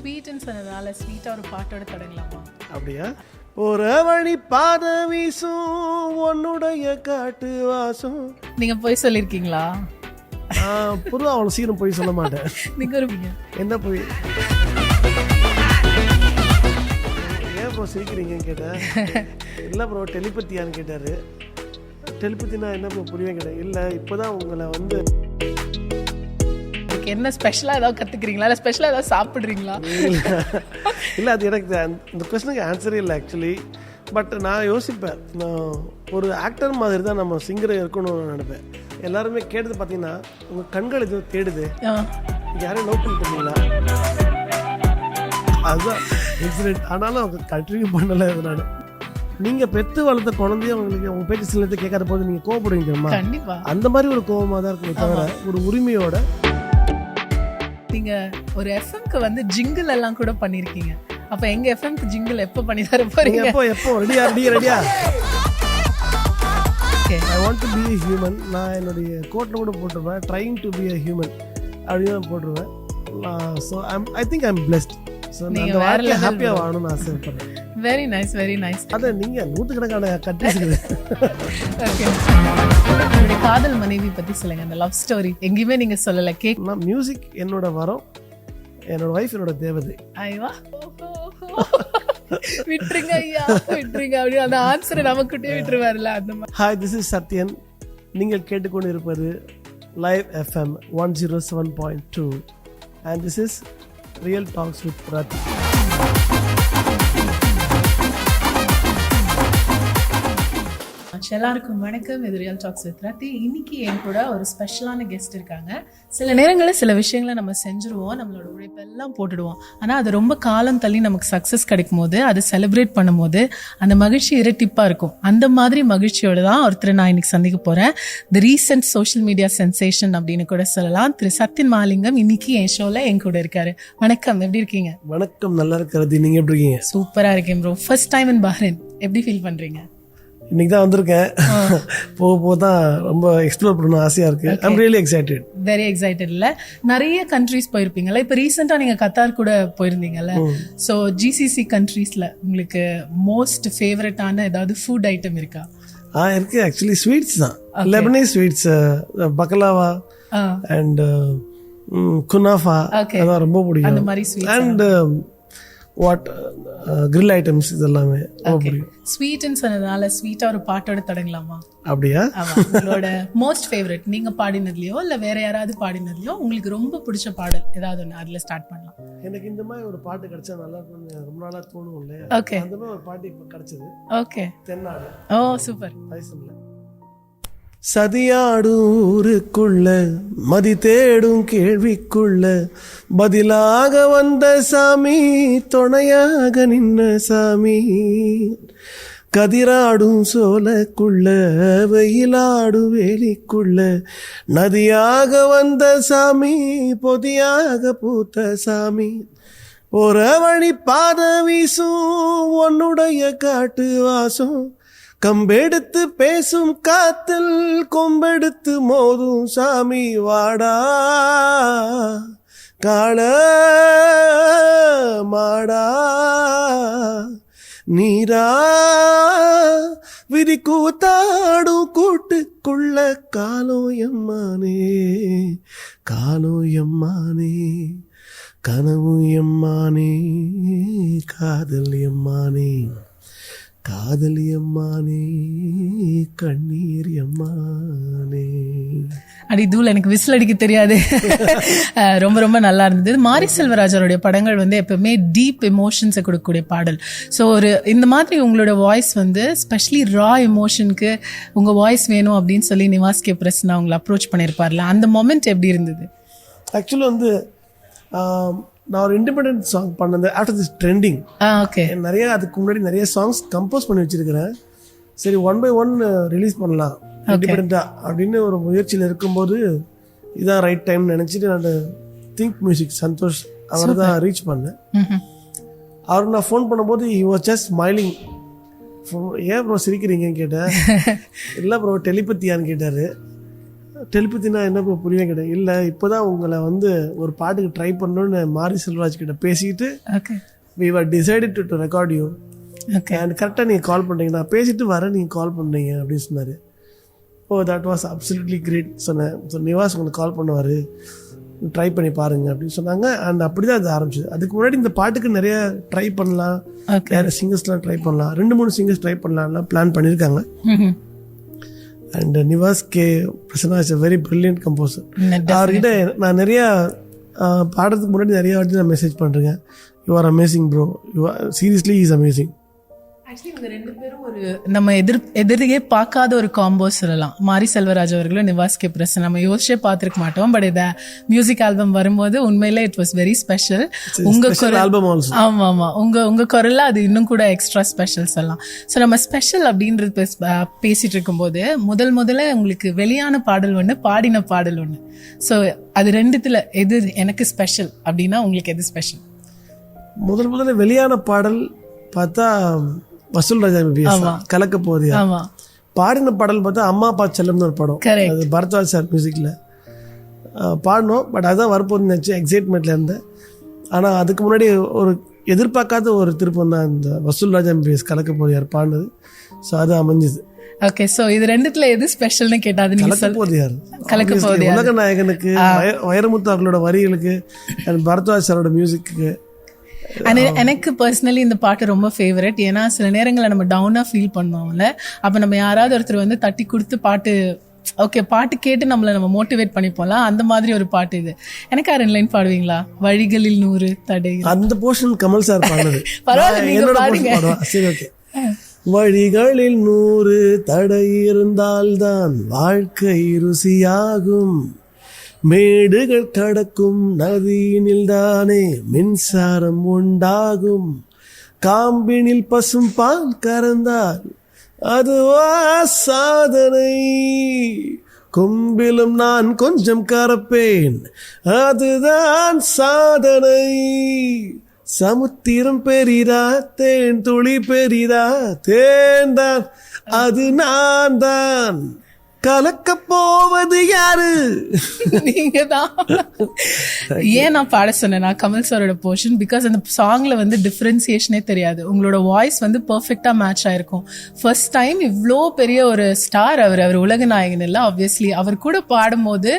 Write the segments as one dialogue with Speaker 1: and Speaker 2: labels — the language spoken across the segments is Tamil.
Speaker 1: ஸ்வீட்னு சொன்னதால ஸ்வீட்டாக ஒரு பாட்டோட தொடங்கலாமா?
Speaker 2: அப்படியா? ஒரு வழி பாத வீசும் உன்னுடைய காட்டு வாசம்.
Speaker 1: நீங்க போய் சொல்லியிருக்கீங்களா?
Speaker 2: பொதுவாக அவ்வளோ சீக்கிரம் போய் சொல்ல மாட்டேன்.
Speaker 1: நீங்க இருப்பீங்க
Speaker 2: என்ன போய் ஏன் ப்ரோ சிரிக்கிறீங்கன்னு கேட்டேன். இல்லை ப்ரோ டெலிபத்தியான்னு கேட்டார். டெலிபத்தினா என்ன ப்ரோ புரியவே கேட்டேன். இல்லை இப்போதான் உங்களை வந்து
Speaker 1: என்ன ஸ்பெஷலாக ஏதாவது கற்றுக்குறீங்களா, இல்லை ஸ்பெஷலாக ஏதாவது சாப்பிட்றீங்களா?
Speaker 2: இல்லை அது எனக்கு இந்த கொஸ்டினுக்கு ஆன்சரே இல்லை ஆக்சுவலி. பட் நான் யோசிப்பேன், நான் ஒரு ஆக்டர் மாதிரி தான் நம்ம சிங்கரை இருக்கணும்னு நினைப்பேன். எல்லாருமே கேட்டது பார்த்தீங்கன்னா உங்கள் கண்கள் எதுவும் தேடுது, யாரையும் லவ் பண்ணிட்டீங்களா, அதுதான் இன்சிடென்ட். ஆனாலும் அவங்க கண்டினியூ பண்ணலை. நான் நீங்கள் பெற்று வளர்த்த குழந்தைய உங்களுக்கு உங்கள் பேச்சு சிலத்தை கேட்காத போது நீங்கள் கோவப்படுவீங்க தெரியுமா?
Speaker 1: கண்டிப்பா
Speaker 2: அந்த மாதிரி ஒரு கோவமாக தான் இருக்குமே தவிர ஒரு உரிமையோட.
Speaker 1: நீங்க ஒரு எஃப்எம்க்கு வந்து ஜிங்கிள் எல்லாம் கூட பண்ணிருக்கீங்க. அப்ப எங்க எஃப்எம்க்கு ஜிங்கிள் எப்போ பண்ணி தர போறீங்க?
Speaker 2: எப்போ ரெடியா? I want to be a human. நான் என்னுடைய கோட்டில் கூட போட்டுருவேன், trying to be a human அப்படின்னு போட்டுருவேன். So I think I am blessed. So நான் வாழ்க்கை ஹாப்பியாக வாழணும்னு ஆசைப்படுறேன்.
Speaker 1: Very nice, very nice.
Speaker 2: அதை நீங்கள் நூற்றுக்கணக்கான கட்டிச்சுக்குது.
Speaker 1: ஓகே, என்னுடைய காதல் மனைவி பற்றி சொல்லுங்க, அந்த லவ் ஸ்டோரி எங்கேயுமே நீங்க சொல்லலை.
Speaker 2: நான் மியூசிக் என்னோட வரம், என்னோட ஒய்ஃப் என்னோட தேவதை.
Speaker 1: ஐயா விட்டுருங்க ஐயா விட்டுருங்க அப்படின்னு அந்த ஆன்சரை நமக்கிட்டே விட்டுருவாருல அந்த மாதிரி.
Speaker 2: Hi, this is Sathyan. நீங்கள் கேட்டுக்கொண்டு இருப்பது live FM 107.2 and this is Real Talks with Rathi.
Speaker 1: எல்லாருக்கும் வணக்கம். இது ரியல் டாக்ஸ் வித் ரத்தி. இன்னைக்கு என் கூட ஒரு ஸ்பெஷலான கெஸ்ட் இருக்காங்க. சில நேரங்களில் சில விஷயங்களை நம்ம செஞ்சுருவோம், நம்மளோட உழைப்பெல்லாம் போட்டுடுவோம். ஆனால் அது ரொம்ப காலம் தள்ளி நமக்கு சக்ஸஸ் கிடைக்கும் போது அதை செலிப்ரேட் பண்ணும் போது அந்த மகிழ்ச்சி இரட்டிப்பாக இருக்கும். அந்த மாதிரி மகிழ்ச்சியோடு தான் ஒருத்தர் நான் இன்னைக்கு சந்திக்க போகிறேன். தி ரீசெண்ட் சோஷியல் மீடியா சென்சேஷன் அப்படின்னு கூட சொல்லலாம். திரு சத்யன் மகாலிங்கம் இன்னைக்கு என் ஷோவில் என் கூட இருக்காரு. வணக்கம், எப்படி இருக்கீங்க?
Speaker 2: வணக்கம், நல்லா இருக்கிறது. நீங்கள் எப்படி இருக்கீங்க?
Speaker 1: சூப்பராக இருக்கேன் bro. First time in Bahrain, எப்படி ஃபீல் பண்ணுறீங்க?
Speaker 2: இன்னைக்கு தான் வந்திருக்கேன். போக தான் ரொம்ப எக்ஸ்ப்ளோர் பண்ணணும் ஆசையா இருக்கு. I'm really excited.
Speaker 1: Very excited. இல்ல நிறைய கண்ட்ரீஸ் போயிருப்பீங்கல்ல. இப்போ ரீசெண்டா நீங்க கத்தார் கூட போயிருந்தீங்கல்ல. ஸோ ஜிசிசி கண்ட்ரீஸ்ல உங்களுக்கு மோஸ்ட் ஃபேவரட்டான ஏதாவது ஃபுட் ஐட்டம் இருக்கா?
Speaker 2: இருக்கு. ஆக்சுவலி ஸ்வீட்ஸ் தான். லெபனீஸ் ஸ்வீட்ஸ், பக்கலாவா அண்ட் குனாஃபா, அதான் ரொம்ப பிடிக்கும்.
Speaker 1: அந்த மாதிரி sweets
Speaker 2: and what grill items இதெல்லாமே ரொம்ப பிடிக்கும்.
Speaker 1: ஸ்வீட்னு சொன்னதால ஸ்வீட்டா ஒரு பாட்டோட தொடங்கலாமா?
Speaker 2: அப்படியா?
Speaker 1: உங்களோட மோஸ்ட் ஃபேவரட், நீங்க பாடினதுலயோ இல்ல வேற யாராவது பாடினதுலயோ உங்களுக்கு ரொம்ப பிடிச்ச பாடல் ஏதாவது ஒன்று, அதுல ஸ்டார்ட் பண்ணலாம்.
Speaker 2: எனக்கு இந்த மாதிரி ஒரு பாட்டு கிடைச்சா நல்லா இருக்கும், ரொம்ப நாளா தோணும் இல்லையா?
Speaker 1: ஓகே,
Speaker 2: அந்த மாதிரி ஒரு பாட்டு இப்ப கிடைச்சது.
Speaker 1: ஓகே,
Speaker 2: தென்னாடு.
Speaker 1: ஓ சூப்பர்.
Speaker 2: சதியாடும் ஊருக்குள்ள மதி தேடும் கேள்விக்குள்ள பதிலாக வந்த சாமி, துணையாக நின்ன சாமி. கதிராடும் சோலைக்குள்ள வெயிலாடும் வேலிக்குள்ள நதியாக வந்த சாமி, பொதியாக பூத்த சாமி. ஒரு வழி பாத வீசும் உன்னுடைய காட்டு வாசம், கம்பெடுத்து பேசும் காத்தில் கொம்பெடுத்து மோதும் சாமி. வாடா காள மாடா நீரா விதி கூத்தாடும் கூட்டுக்குள்ள காலம் எம்மானே, காலம் எம்மானே, கனவு எம்மானே, காதல் எம்மானே, காதலி அம்மானே, கண்ணீர் அம்மானே.
Speaker 1: அடி தூள், எனக்கு விசில் அடிக்க தெரியாது. ரொம்ப ரொம்ப நல்லா இருந்தது. மாரி செல்வராஜருடைய படங்கள் வந்து எப்பவுமே டீப் எமோஷன்ஸை கொடுக்கக்கூடிய பாடல். ஸோ ஒரு இந்த மாதிரி உங்களோட வாய்ஸ் வந்து ஸ்பெஷலி ரா எமோஷனுக்கு உங்கள் வாய்ஸ் வேணும் அப்படின்னு சொல்லி நிவாஸ் கே பிரசன்னா உங்களை அப்ரோச் பண்ணியிருப்பார்ல, அந்த மொமெண்ட் எப்படி இருந்தது?
Speaker 2: ஆக்சுவலி வந்து நான் ஒரு இண்டிபெண்டன்ட் சாங் பண்ணது ஆஃப்டர் திஸ் ட்ரெண்டிங்.
Speaker 1: ஓகே,
Speaker 2: நிறைய அதுக்கு முன்னாடி நிறைய சாங்ஸ் கம்போஸ் பண்ணி வச்சிருக்கிறேன். சரி, 1 by 1 ரிலீஸ் பண்ணலாம் இண்டிபெண்டா அப்படின்னு ஒரு முயற்சியில் இருக்கும்போது இதான் ரைட் டைம் நினைச்சிட்டு நான் திங்க் மியூசிக் சந்தோஷ் அவர் தான் ரீச் பண்ணேன். அவருக்கு நான் ஃபோன் பண்ணும்போது he was just smiling. ஏன் ப்ரோ சிரிக்கிறீங்கன்னு கேட்டேன். இல்லை ப்ரோ டெலிபத்தியான்னு கேட்டார். டெலிபதினா என்ன புரியவே கிடையாது. இல்லை இப்போதான் உங்களை வந்து ஒரு பாட்டுக்கு ட்ரை பண்ணணும்னு மாரி செல்வராஜ் கிட்ட பேசிட்டு we were decided to record you and கரெக்டாக நீங்கள் கால் பண்ணுறீங்க, நான் பேசிட்டு வரேன், நீங்கள் கால் பண்ணுறீங்க அப்படின்னு சொன்னார். Oh that was absolutely great சொன்னேன். ஸோ நிவாஸ் உங்களுக்கு கால் பண்ணுவார், ட்ரை பண்ணி பாருங்க அப்படின்னு சொன்னாங்க. அண்ட் அப்படி தான் அது ஆரம்பிச்சது. அதுக்கு முன்னாடி இந்த பாட்டுக்கு நிறைய ட்ரை பண்ணலாம், நிறைய சிங்கர்ஸ்லாம் ட்ரை பண்ணலாம், 2-3 சிங்கர்ஸ் ட்ரை பண்ணலாம்லாம் பிளான் பண்ணியிருக்காங்க. And Nivas K Prasanna is a very brilliant composer. அவர்கிட்ட நான் நிறையா பாடுறதுக்கு முன்னாடி நிறைய வாட்டி நான் மெசேஜ் பண்ணுறேன், you are amazing bro, you are seriously is amazing.
Speaker 1: Actually இவங்க 2 பேரும் ஒரு நம்ம எதிரியே பார்க்காத ஒரு காம்போ சொல்லலாம். மாரி செல்வராஜ் அவர்களும் நிவாஸ் கே பிரசன்னா நம்ம யோசிச்சே பார்த்துருக்க மாட்டோம். பட் இந்த மியூசிக் ஆல்பம் வரும்போது உண்மையிலே இட் வாஸ் வெரி ஸ்பெஷல். உங்க
Speaker 2: ஆல்பம் ஆல்சோ
Speaker 1: ஆமா ஆமா உங்க குரல்ல அது இன்னும் கூட எக்ஸ்ட்ரா ஸ்பெஷல் சொல்லலாம். ஸோ நம்ம ஸ்பெஷல் அப்படின்றது பேசிட்டு இருக்கும்போது முதல்ல உங்களுக்கு வெளியான பாடல் ஒன்று, பாடின பாடல் ஒன்று. ஸோ அது 2த்துல எது எனக்கு ஸ்பெஷல் அப்படின்னா உங்களுக்கு எது ஸ்பெஷல்?
Speaker 2: முதல்ல வெளியான பாடல் பார்த்தா வசூல் ராஜா கலக்க போகுது. பாடின பாடல் பார்த்தா அம்மா அப்பா செல்லம்னு ஒரு படம், அது பரத்வாஜ் சார் மியூசிக்ல பாடணும். பட் அதான் வரப்போகுதுன்னு நினச்சி எக்ஸைட்மெண்ட்ல இருந்தேன். ஆனால் அதுக்கு முன்னாடி ஒரு எதிர்பார்க்காத ஒரு திருப்பம் தான் இந்த வசூல் ராஜா எம்பிஎஸ் கலக்க போகுது யார் பாடினது. ஸோ அது அமைஞ்சுது.
Speaker 1: ஓகே, சோ இது 2த்துல எது ஸ்பெஷல்னு கேட்டாது நீங்க
Speaker 2: கலக்க போகுது யார், கலக்க போகுது உலக நாயகனுக்கு, வைரமுத்து அவர்களோட வரிகளுக்கு, பரத்வாஜ் சாரோட மியூசிக்கு.
Speaker 1: எனக்கு பர்சனலி இந்த பாட்டு ரொம்ப ஃபேவரட். ஏன்னா சில நேரங்களில் நம்ம டவுனா ஃபீல் பண்ணுவோம்ல, அப்ப நம்ம யாராவது ஒருத்தர் வந்து தட்டி கொடுத்து பாட்டு பாட்டு கேட்டு நம்ம மோட்டிவேட் பண்ணிப்போம்ல, அந்த மாதிரி ஒரு பாட்டு இது. எனக்கு 2 லைன் பாடுவீங்களா? வழிகளில் 100 தடை.
Speaker 2: அந்த போர்ஷன் கமல் சார் பாடுனது.
Speaker 1: பரவாயில்ல, நீங்க பாடுங்க.
Speaker 2: சரி, ஓகே. வழிகளில் 100 தடை இருந்தால்தான் வாழ்க்கை ருசியாகும், மேடுகள் கடக்கும் நதியினில் தானே மின்சாரம் உண்டாகும், காம்பினில் பசும் பால் கறந்தால் அதுவா சாதனை, கொம்பிலும் நான் கொஞ்சம் கறப்பேன் அதுதான் சாதனை, சமுத்திரம் பெரிதா தேன் துளி பெரிதா, தேன் தான் அது நான் தான், கலக்க போவது யாரு
Speaker 1: நீங்க தான். ஏன் நான் பாட சொன்னேன்னா கமல் சாரோட போர்ஷன், பிகாஸ் அந்த சாங்ல வந்து டிஃபரன்சியேஷனே தெரியாது. உங்களோட வாய்ஸ் வந்து பெர்ஃபெக்டா மேட்ச் ஆயிருக்கும். ஃபர்ஸ்ட் டைம் இவ்வளோ பெரிய ஒரு ஸ்டார், அவர் உலக நாயகன் இல்லை, ஆப்வியஸ்லி அவர் கூட பாடும்போது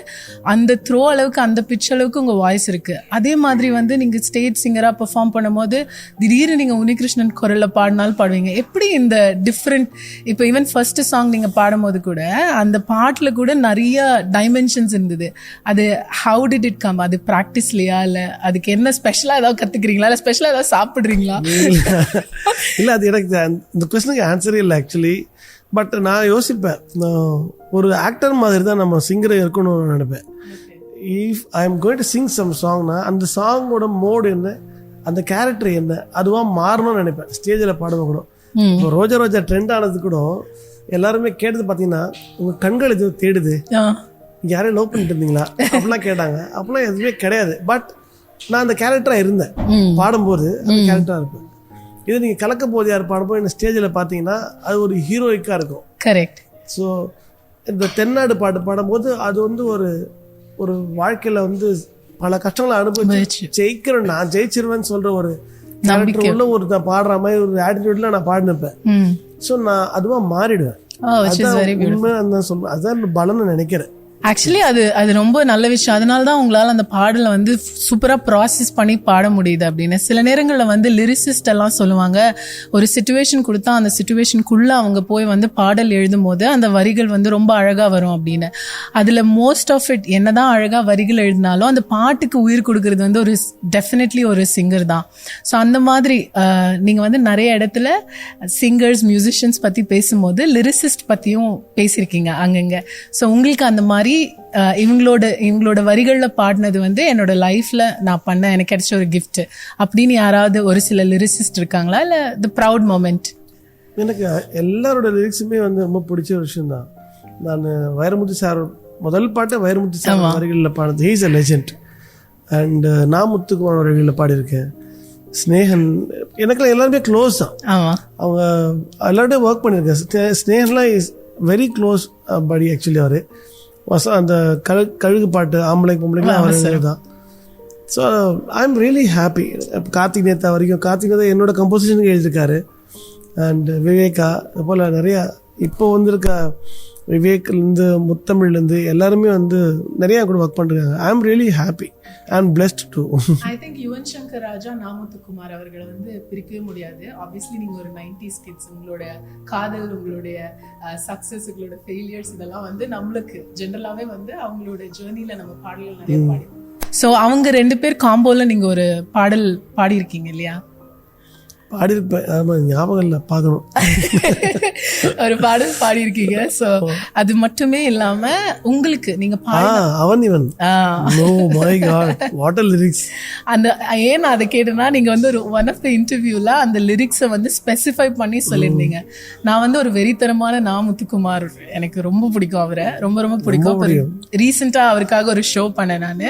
Speaker 1: அந்த த்ரோ அளவுக்கு, அந்த பிட்ச் அளவுக்கு உங்க வாய்ஸ் இருக்கு. அதே மாதிரி வந்து நீங்க ஸ்டேஜ் சிங்கரா பெர்ஃபார்ம் பண்ணும்போது திடீர்னு நீங்க உன்னிகிருஷ்ணன் குரல்ல பாடினாலும் பாடுவீங்க. எப்படி இந்த டிஃப்ரெண்ட், இப்போ ஈவன் ஃபர்ஸ்ட் சாங் நீங்க பாடும்போது கூட அந்த பாட்டுல கூட நிறைய டைமென்ஷன்ஸ் இருந்தது. அது ஹவு டிட் இட் கம்? அது பிராக்டிஸ்லயா இல்ல அதுக்கு என்ன ஸ்பெஷலா ஏதாவது கத்துக்கிறீங்களா, இல்ல ஸ்பெஷலா ஏதாவது சாப்பிடுறீங்களா?
Speaker 2: இல்ல, அது எனக்கு இந்த கொஸ்டினுக்கு ஆன்சரே இல்லை ஆக்சுவலி. பட் நான் யோசிப்பேன், ஒரு ஆக்டர் மாதிரி தான் நம்ம சிங்கரை இருக்கணும்னு நினைப்பேன். If I am going to sing some சாங்னா அந்த சாங்கோட மோடு என்ன, அந்த கேரக்டர் என்ன, அதுவா மாறணும்னு நினைப்பேன். ஸ்டேஜில் பாடுவோம் கூட, இப்போ ரோஜா ரோஜா ட்ரெண்ட் ஆனது கூட எல்லாருமே கேட்டது பார்த்தீங்கன்னா உங்க கண்கள் எதுவும் தேடுது, யாரையும் லவ் பண்ணிட்டு இருந்தீங்களா அப்படிலாம் கேட்டாங்க. அப்படிலாம் எதுவுமே கிடையாது. பட் நான் அந்த கேரக்டரா இருந்தேன், பாடும்போது அந்த கேரக்டரா இருப்பேன். இது நீங்க கலக்க போது யார் பாடும்போது இந்த ஸ்டேஜில் பார்த்தீங்கன்னா அது ஒரு ஹீரோயிக்கா இருக்கும்.
Speaker 1: கரெக்ட்.
Speaker 2: ஸோ இந்த தென்னாடு பாட்டு பாடும்போது அது வந்து ஒரு வாழ்க்கையில வந்து பல கஷ்டங்களை அனுபவிச்சு ஜெயிக்கிறேன், நான் ஜெயிச்சிருவேன்னு சொல்ற ஒரு கேரக்டர் உள்ள ஒரு பாடுற மாதிரி ஒரு ஆட்டிடியூட்ல நான் பாடினப்பேன். ஸோ நான் அதுவா மாறிடுவேன். அதான் பலன்னு நினைக்கிறேன்.
Speaker 1: ஆக்சுவலி அது ரொம்ப நல்ல விஷயம். அதனாலதான் உங்களால அந்த பாடலை வந்து சூப்பரா ப்ராசஸ் பண்ணி பாட முடியுது. அப்படின்னு சில நேரங்கள்ல வந்து லிரிசிஸ்ட் எல்லாம் சொல்லுவாங்க, ஒரு சிச்சுவேஷன் கொடுத்தா அந்த சிச்சுவேஷனுக்குள்ள அவங்க போய் வந்து பாடல் எழுதும் போது அந்த வரிகள் வந்து ரொம்ப அழகா வரும் அப்படின்னு. அதுல மோஸ்ட் ஆஃப் இட் என்னதான் அழகா வரிகள் எழுதினாலும் அந்த பாட்டுக்கு உயிர் கொடுக்கறது வந்து ஒரு டெஃபினெட்லி ஒரு சிங்கர் தான். ஸோ அந்த மாதிரி நீங்க வந்து நிறைய இடத்துல சிங்கர்ஸ் மியூசிஷியன்ஸ் பத்தி பேசும்போது லிரிசிஸ்ட் பத்தியும் பேசியிருக்கீங்க அங்கங்க. ஸோ உங்களுக்கு அந்த மாதிரி இவங்களோட வரிகள்ல பாடினது வந்து என்னோட லைஃப்ல நான் பண்ண எனக்கு கிடைச்ச ஒரு கிஃப்ட் அப்படின்னு யாராவது ஒரு சில லிரிசிஸ்ட் இருக்காங்களா, இல்ல தி ப்ரவுட் மொமெண்ட்?
Speaker 2: எனக்கு எல்லாரோட லிரிக்ஸுமே வந்து ரொம்ப பிடிச்ச ஒரு விஷயம் தான். நான் வைரமுத்து சார் முதல் பாட்டு வைரமுத்து சார் வரிகளில் பாடினது, ஹீஸ் அ லெஜெண்ட். அண்ட் நான் முத்துக்குமார் வரிகளில் பாடியிருக்கேன். ஸ்னேகன் எனக்குலாம் எல்லாருமே க்ளோஸ் தான். அவங்க எல்லாருமே ஒர்க் பண்ணியிருக்கேன். ஸ்னேகன்லாம் இஸ் வெரி க்ளோஸ் படி ஆக்சுவலி. அவர் அந்த கழுகு பாட்டு ஆம்பளை பொம்பளைங்க அவர் தான். So I am really happy. Karthik நேத்தா வரைக்கும் கார்த்திக் நேத்தா என்னோட கம்போசிஷனுக்கு எழுதியிருக்காரு. அண்ட் விவேகா அது போல் நிறையா இப்போ வந்திருக்க விவேக்லேருந்து முத்தமிழ்லேருந்து எல்லாருமே வந்து நிறையா கூட ஒர்க் பண்ணிருக்காங்க. I am really happy. I am blessed too.
Speaker 1: I think Yuvan Shankar Raja, Namuthukumar அவர்களை வந்து பிரிக்கவே முடியாது. ஆப்வியஸ்லி நீங்கள் ஒரு 90s கிட்ஸ். உங்களோட காதல், உங்களுடைய சக்ஸஸ், உங்களோட ஃபெயிலியர்ஸ் இதெல்லாம் வந்து நம்மளுக்கு ஜென்ரலாகவே வந்து அவங்களோட ஜேர்னியில் நம்ம பாடல்கள் நிறைய பாடி. ஸோ அவங்க 2 பேர் காம்போல நீங்கள் ஒரு பாடல் பாடியிருக்கீங்க இல்லையா?
Speaker 2: பாடியிருப்பேன், ஆமாம், ஞாபகம் இல்லை, பார்க்கணும்.
Speaker 1: ஒரு பாடல் பாடியிருக்கீங்க. ஸோ அது மட்டுமே இல்லாம உங்களுக்கு நீங்க
Speaker 2: அவன் இவன் லிரிக்ஸ்
Speaker 1: அந்த ஏன் நான் அதை கேட்டேன்னா, நீங்க வந்து ஒரு ஒன் ஆஃப் த இன்டர்வியூல அந்த லிரிக்ஸை வந்து ஸ்பெசிஃபை பண்ணி சொல்லியிருந்தீங்க. நான் வந்து ஒரு வெறித்தரமான நாமுத்துக்குமார், எனக்கு ரொம்ப பிடிக்கும் அவரை, ரொம்ப ரொம்ப பிடிக்கும். ரீசெண்டா அவருக்காக ஒரு ஷோ பண்ணேன் நான்.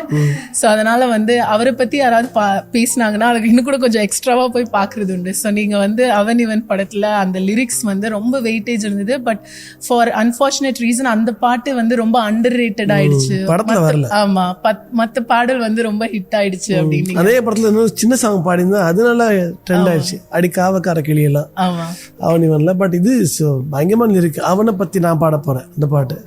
Speaker 1: ஸோ அதனால வந்து அவரை பத்தி யாராவது பேசினாங்கன்னா அதுக்கு இன்னும் கூட கொஞ்சம் எக்ஸ்ட்ராவா போய் பாக்குறது உண்டு. ஸோ நீங்க வந்து அவன் இவன் படத்துல அந்த லிரிக்ஸ் வந்து ரொம்ப வெயிட்டேஜ் இருந்தது. பட் ஃபார் அன்பார்ச்சுனேட் ரீசன் அந்த பாட்டு வந்து ரொம்ப அண்டர் ரேட்டட் ஆயிடுச்சு. ஆமா, மத்த பாடல் வந்து ரொம்ப ஹிட் ஆயிடுச்சு அப்படின்னு. அதே
Speaker 2: படத்துல இன்னும் சின்ன சாங் பாடினா அதனால ட்ரெண்ட் ஆயிடுச்சு. அடி காவக்கார கிளி எல்லாம்.
Speaker 1: ஆமா,
Speaker 2: அவன் இவன்ல. பட் இது பயங்கரமான லிரிக். அவனை பத்தி நான் பாட போறேன் அந்த பாட்டு.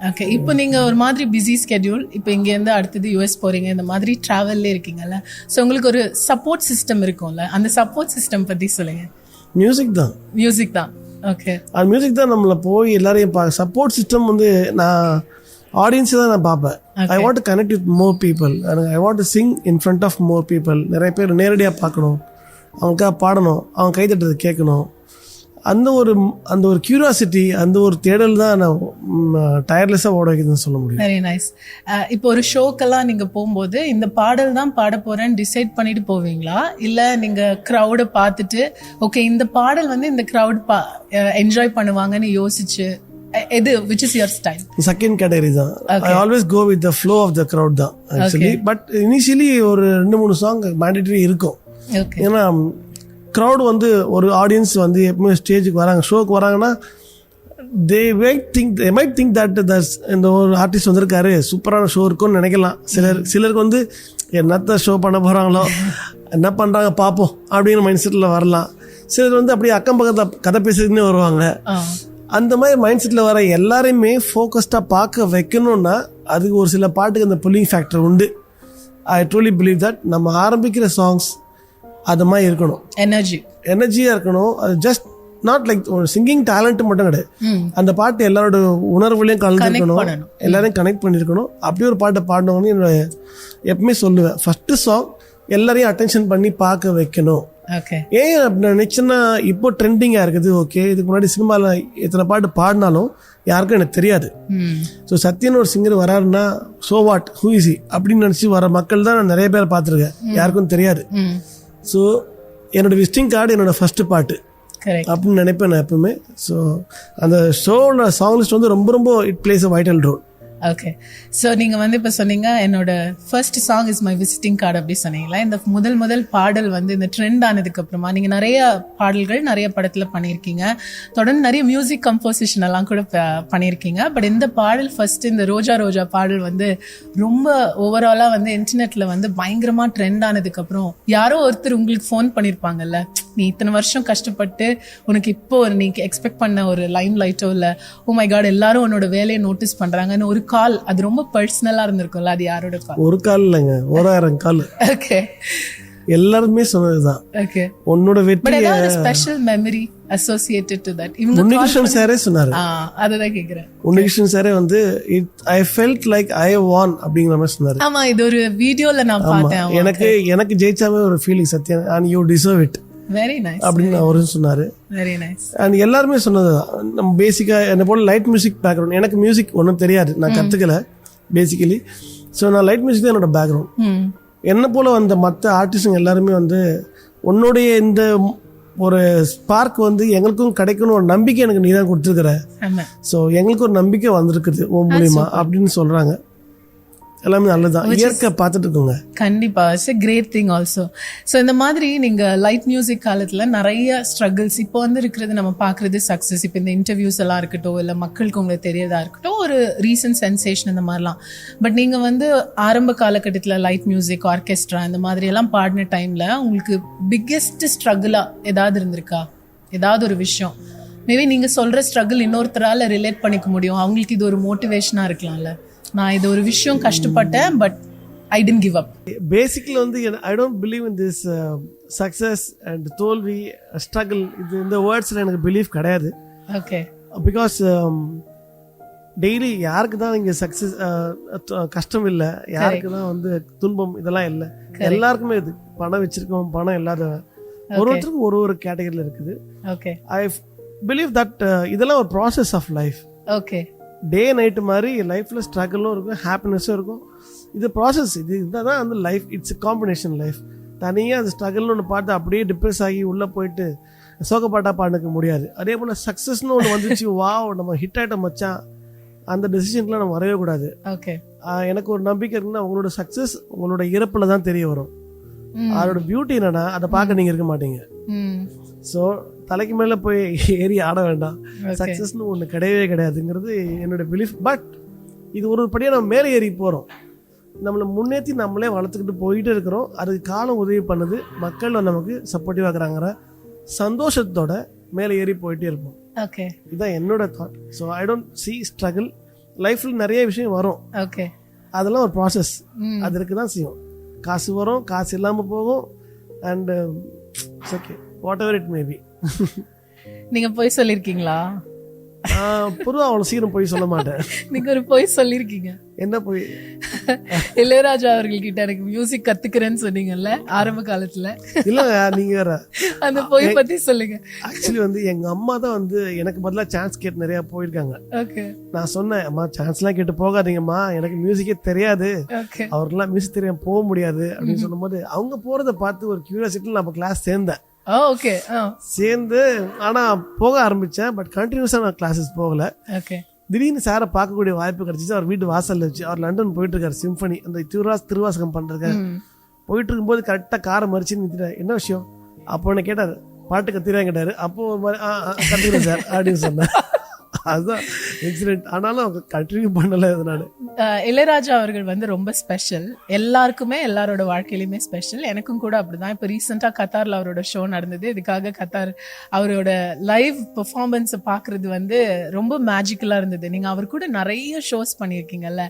Speaker 1: ஓகே, இப்போ நீங்க ஒரு மாதிரி பிஸி ஸ்கெட்யூல், இப்போ இங்க இருந்து அடுத்தது யூஎஸ் போறீங்க, இந்த மாதிரி டிராவல்ல இருக்கீங்கல்ல. ஸோ உங்களுக்கு ஒரு சப்போர்ட் சிஸ்டம் இருக்கும்ல, அந்த சப்போர்ட் சிஸ்டம் பத்தி சொல்லுங்க.
Speaker 2: மியூசிக் தான்.
Speaker 1: ஓகே,
Speaker 2: அந்த மியூசிக் தான் நம்மள போய் எல்லாரையும் சப்போர்ட் சிஸ்டம் வந்து நான் ஆடியன்ஸ் தான் நான் பார்ப்பேன். I want to connect with more people. I want to sing in front of more people. நிறைய பேர் நேரடியாக பார்க்கணும், அவங்களுக்காக பாடணும், அவங்க கைத்தட்டது கேட்கணும். அந்த ஒரு கியூரியாசிட்டி, அந்த ஒரு தேடல் தான் நான் டயர்லெஸ்ஸாக ஓட வைக்கிறதுன்னு சொல்ல முடியும்.
Speaker 1: Very nice. இப்போ ஒரு ஷோக்கெல்லாம் நீங்கள் போகும்போது இந்த பாடல் தான் பாட போகிறேன்னு டிசைட் பண்ணிட்டு போவீங்களா, இல்லை நீங்கள் க்ரௌடை பார்த்துட்டு ஓகே இந்த பாடல் வந்து இந்த க்ரௌட் என்ஜாய் பண்ணுவாங்கன்னு யோசிச்சு எது which is your style?
Speaker 2: Second category தான். I always go with the flow of the crowd தான் actually. But initially ஒரு 2-3 சாங் மேண்டேட்டரி இருக்கும். ஏன்னா க்ரௌட் வந்து ஒரு ஆடியன்ஸ் வந்து எப்பவுமே ஸ்டேஜுக்கு வராங்க, ஷோக்கு வராங்கன்னா they might think that இந்த ஒரு ஆர்டிஸ்ட் வந்திருக்காரு, சூப்பரான ஷோ இருக்கும்னு நினைக்கலாம். சிலருக்கு வந்து என்னத்த ஷோ பண்ண போகிறாங்களோ, என்ன பண்ணுறாங்க பார்ப்போம் அப்படிங்கிற மைண்ட் செட்டில் வரலாம். சிலர் வந்து அப்படியே அக்கம் பக்கத்தில் கதை பேசுறதுன்னு வருவாங்க. அந்த மாதிரி மைண்ட் செட்டில் வர எல்லாரையுமே ஃபோக்கஸ்டாக பார்க்க வைக்கணும்னா அதுக்கு ஒரு சில பாட்டுக்கு அந்த புல்லிங் ஃபேக்டர் உண்டு. ஐ ட்ரூலி பிலீவ் தட் நம்ம ஆரம்பிக்கிற சாங்ஸ் அது மாதிரி இருக்கணும், எனர்ஜியாக இருக்கணும். அது ஜஸ்ட் நாட் லைக் ஒரு சிங்கிங் டேலண்ட் மட்டும் கிடையாது. அந்த பாட்டு எல்லாரோட உணர்வுலையும் கலந்துருக்கணும், எல்லாரையும் கனெக்ட் பண்ணியிருக்கணும். அப்படி ஒரு பாட்டை பாடணும்னு என்னோட எப்பவுமே சொல்லுவேன். ஃபர்ஸ்ட் சாங் எல்லாரையும் அட்டென்ஷன் பண்ணி பார்க்க வைக்கணும். ஏன் அப்படி நினைச்சேன்னா, இப்போ ட்ரெண்டிங்காக இருக்குது. ஓகே, இதுக்கு முன்னாடி சினிமாவில் எத்தனை பாட்டு பாடினாலும் யாருக்கும் எனக்கு தெரியாது. ஸோ சத்யன் ஒரு சிங்கர் வராருன்னா so what, who is he அப்படின்னு நினச்சி வர மக்கள் தான் நான் நிறைய பேர் பார்த்துருக்கேன், யாருக்கும் தெரியாது. ஸோ என்னோட விசிட்டிங் கார்டு என்னோட ஃபர்ஸ்ட் பாட்டு அப்படின்னு நினைப்பேன் நான் எப்பவுமே. ஸோ அந்த ஷோவோட சாங் லிஸ்ட் வந்து ரொம்ப ரொம்ப it plays a vital role.
Speaker 1: Okay, so நீங்கள் வந்து இப்போ சொன்னீங்க என்னோட first song is my visiting card அப்படி சொன்னீங்களா. இந்த முதல் பாடல் வந்து இந்த ட்ரெண்ட் ஆனதுக்கு அப்புறமா நீங்கள் நிறைய பாடல்கள் நிறைய படத்தில் பண்ணியிருக்கீங்க, தொடர்ந்து நிறைய மியூசிக் கம்போசிஷன் எல்லாம் கூட பண்ணியிருக்கீங்க. பட் இந்த பாடல் ஃபர்ஸ்ட் இந்த ரோஜா ரோஜா பாடல் வந்து ரொம்ப ஓவராலாக வந்து இன்டர்நெட்டில் வந்து பயங்கரமாக ட்ரெண்ட் ஆனதுக்கப்புறம் யாரோ ஒருத்தர் உங்களுக்கு ஃபோன் பண்ணியிருப்பாங்கல்ல, நீ இத்தனை வருஷம் கஷ்டப்பட்டு உனக்கு இப்போ நீ எக்ஸ்பெக்ட் பண்ண ஒரு லைம் லைட்டோ இல்லை ஓ மை காட் எல்லாரும் உன்னோட வேலையை நோட்டீஸ் பண்ணுறாங்கன்னு ஒரு கால், அது ரொம்ப பர்சனலா இருந்திருக்கும்ல, அது யாரோட கால்?
Speaker 2: ஒரு கால் இல்லைங்க, 1000 கால்.
Speaker 1: ஓகே,
Speaker 2: எல்லாருமே சொன்னதுதான்.
Speaker 1: ஓகே,
Speaker 2: உன்னோட வெற்றி
Speaker 1: special memory associated to that.
Speaker 2: Unnikrishnan சாரே சொன்னாரு.
Speaker 1: அதுதான் கேக்குறேன்.
Speaker 2: உன்னிகிருஷ்ணன் சாரே வந்து ஐ ஃபெல்ட் லைக் ஐ வான் அப்படிங்கிற மாதிரி சொன்னாரு.
Speaker 1: ஆமா, இது ஒரு வீடியோல நான் பார்த்தேன்.
Speaker 2: எனக்கு ஜெயிச்சாவே ஒரு feeling Sathyan, and you deserve it.
Speaker 1: Very nice
Speaker 2: அப்படின்னு அவரும் சொன்னாரு.
Speaker 1: Very nice.
Speaker 2: அண்ட் எல்லாருமே சொன்னதுதான். நம்ம பேசிக்கா என்ன போல லைட் மியூசிக் பேக்ரவுண்ட், எனக்கு மியூசிக் ஒன்றும் தெரியாது, நான் கத்துக்கல பேசிக்கலி. ஸோ நான் லைட் மியூசிக் தான் என்னோட பேக்ரவுண்ட். என்ன போல வந்த மற்ற ஆர்டிஸ்டுங்க எல்லாருமே வந்து உன்னுடைய இந்த ஒரு ஸ்பார்க் வந்து எங்களுக்கும் கிடைக்கணும் ஒரு நம்பிக்கை எனக்கு நீ தான் கொடுத்துருக்குற. ஸோ எங்களுக்கு ஒரு நம்பிக்கை வந்திருக்குது உன் மூலியமா அப்படின்னு சொல்றாங்க. எல்லாமே நல்லதுதான். இயற்கை பார்த்துட்டு இருக்கோங்க.
Speaker 1: கண்டிப்பா it's a great thing also. So இந்த மாதிரி நீங்க லைட் மியூசிக் காலத்துல நிறைய ஸ்ட்ரகிள்ஸ் இப்போ வந்து இருக்கிறது நம்ம பார்க்கறது சக்ஸஸ். இப்போ இந்த இன்டர்வியூஸ் எல்லாம் இருக்கட்டும், இல்லை மக்களுக்கு உங்களுக்கு தெரியறதா இருக்கட்டும், ஒரு ரீசன்ட் சென்சேஷன் இந்த மாதிரிலாம். பட் நீங்க வந்து ஆரம்ப காலகட்டத்தில் லைட் மியூசிக், ஆர்கெஸ்ட்ரா இந்த மாதிரி எல்லாம் பாடின டைம்ல உங்களுக்கு பிக்கெஸ்ட் ஸ்ட்ரகிளா ஏதாவது இருந்திருக்கா? ஏதாவது ஒரு விஷயம் மேபி நீங்க சொல்ற ஸ்ட்ரகிள் இன்னொருத்தரால ரிலேட் பண்ணிக்க முடியும், அவங்களுக்கு இது ஒரு மோட்டிவேஷனா இருக்கலாம்ல, நான் இது ஒரு விஷயம் கஷ்டப்பட்டேன் but I didn't give up.
Speaker 2: Basically வந்து I don't believe in this success and தோல்வி, ஸ்ட்ரகிள், இது இந்த வேர்ட்ஸில் எனக்கு பிலீவ் கிடையாது.
Speaker 1: ஓகே.
Speaker 2: பிகாஸ் டெய்லி யாருக்கு தான் இங்கே சக்ஸஸ் கஷ்டம் இல்லை, யாருக்கு தான் வந்து துன்பம் இதெல்லாம் இல்லை. எல்லாருக்குமே இது பணம் வச்சிருக்கோம், பணம் இல்லாத ஒருத்தருக்கும் ஒரு ஒரு கேட்டகரியில் இருக்குது.
Speaker 1: ஓகே.
Speaker 2: ஐ பிலீவ் தட் இதெல்லாம் ஒரு process of life.
Speaker 1: Okay.
Speaker 2: Day night மாதிரி லைஃப்பில் ஸ்ட்ரகிளும் இருக்கும், ஹாப்பினஸும் இருக்கும். இது ப்ராசஸ், இது இதுதான் வந்து லைஃப். It's combination life. தனியாக அந்த ஸ்ட்ரகிள்னு ஒன்று பார்த்து அப்படியே டிப்ரெஸ் ஆகி உள்ளே போயிட்டு சோகப்பாட்டா பாடுக்க முடியாது. அதே போல் சக்ஸஸ்னு ஒன்று வந்துச்சு, வாவ் நம்ம ஹிட் ஆகிட்ட மச்சான், அந்த டெசிஷன்லாம் நம்ம வரவே கூடாது.
Speaker 1: ஓகே.
Speaker 2: எனக்கு ஒரு நம்பிக்கை இருக்குன்னா உங்களோட சக்ஸஸ் உங்களோட இறப்பில் தான் தெரிய வரும். அதோட பியூட்டி என்னன்னா அதை பார்க்க நீங்கள் இருக்க மாட்டீங்க. ஸோ தலைக்கு மேலே போய் ஏறி ஆட வேண்டாம். சக்ஸஸ்னு ஒன்று கிடையவே கிடையாதுங்கிறது என்னோட பிலீஃப். பட் இது ஒரு படியாக நம்ம மேலே ஏறி போகிறோம், நம்மளை முன்னேற்றி நம்மளே வளர்த்துக்கிட்டு போயிட்டே இருக்கிறோம். அதுக்கு காலம் உதவி பண்ணுது, மக்கள் நமக்கு சப்போர்ட்டிவ் ஆகுறாங்கிற சந்தோஷத்தோட மேலே ஏறி போயிட்டே இருப்போம்.
Speaker 1: ஓகே.
Speaker 2: இதுதான் என்னோட thought. So I don't see struggle. லைஃப்பில் நிறைய விஷயம் வரும்.
Speaker 1: ஓகே.
Speaker 2: அதெல்லாம் ஒரு ப்ராசஸ், அது இருக்கு தான் செய்யும். காசு வரும், காசு இல்லாமல் போகும். And okay, what ever it maybe.
Speaker 1: நீங்க போய் சொல்லிருக்கீங்களா?
Speaker 2: பொதுவாக அவ்வளோ சீக்கிரம் போய் சொல்ல மாட்டேன்.
Speaker 1: நீங்க ஒரு போய் சொல்லிருக்கீங்க.
Speaker 2: என்ன போய்?
Speaker 1: இளையராஜா அவர்கள்கிட்ட எனக்கு மியூசிக் கத்துக்கிறேன்னு சொன்னீங்கல்ல ஆரம்ப காலத்துல.
Speaker 2: இல்ல நீங்க வேற
Speaker 1: அந்த போய் பத்தி சொல்லுங்க.
Speaker 2: ஆக்சுவலி வந்து எங்க அம்மா தான் வந்து எனக்கு பதிலாக சான்ஸ் கேட்டு நிறைய போயிருக்காங்க.
Speaker 1: ஓகே.
Speaker 2: நான் சொன்னேன், அம்மா சான்ஸ்லாம் கேட்டு போகாதீங்கம்மா, எனக்கு மியூசிக்கே தெரியாது, அவருக்கெல்லாம் மியூசிக் தெரியாம போக முடியாது அப்படின்னு சொல்லும்போது அவங்க போறதை பார்த்து ஒரு கியூரியாசிட்டியில் நம்ம கிளாஸ் சேர்ந்தேன்.
Speaker 1: ஓகே.
Speaker 2: சேர்ந்து ஆனா போக ஆரம்பிச்சேன். பட் கண்டினியூஸா நான் கிளாஸஸ் போகல.
Speaker 1: ஓகே.
Speaker 2: திடீர்னு சாரை பார்க்கக்கூடிய வாய்ப்பு கிடைச்சிச்சு. அவர் வீட்டு வாசல்ல வச்சு, அவர் லண்டன் போயிட்டு இருக்காரு, சிம்பனி அந்த திருவாசகம் பண்றாரு. போயிட்டு இருக்கும்போது கரெக்டா காரை மறிச்சு நிறுத்திட்டாரு. என்ன விஷயம் அப்போ என்ன கேட்டாரு, பாட்டு கத்திராங்க கேட்டாரு. அப்போ ஒரு மாதிரி கத்துக்கிறேன் சார் அப்படின்னு சொன்னேன். அதுதான் இன்சிடென்ட். ஆனாலும் கண்டினியூ பண்ணல. அதனால
Speaker 1: இளையராஜா அவர்கள் வந்து ரொம்ப ஸ்பெஷல், எல்லாருக்குமே எல்லாரோட வாழ்க்கையிலுமே ஸ்பெஷல். எனக்கும் கூட அப்படிதான். இப்போ ரீசெண்டா கத்தார்ல அவரோட ஷோ நடந்தது. இதுக்காக கத்தார் அவரோட லைவ் பெர்ஃபார்மன்ஸ் பாக்குறது வந்து ரொம்ப மேஜிக்கலா இருந்தது. நீங்க அவர் கூட நிறைய ஷோஸ் பண்ணியிருக்கீங்கல்ல.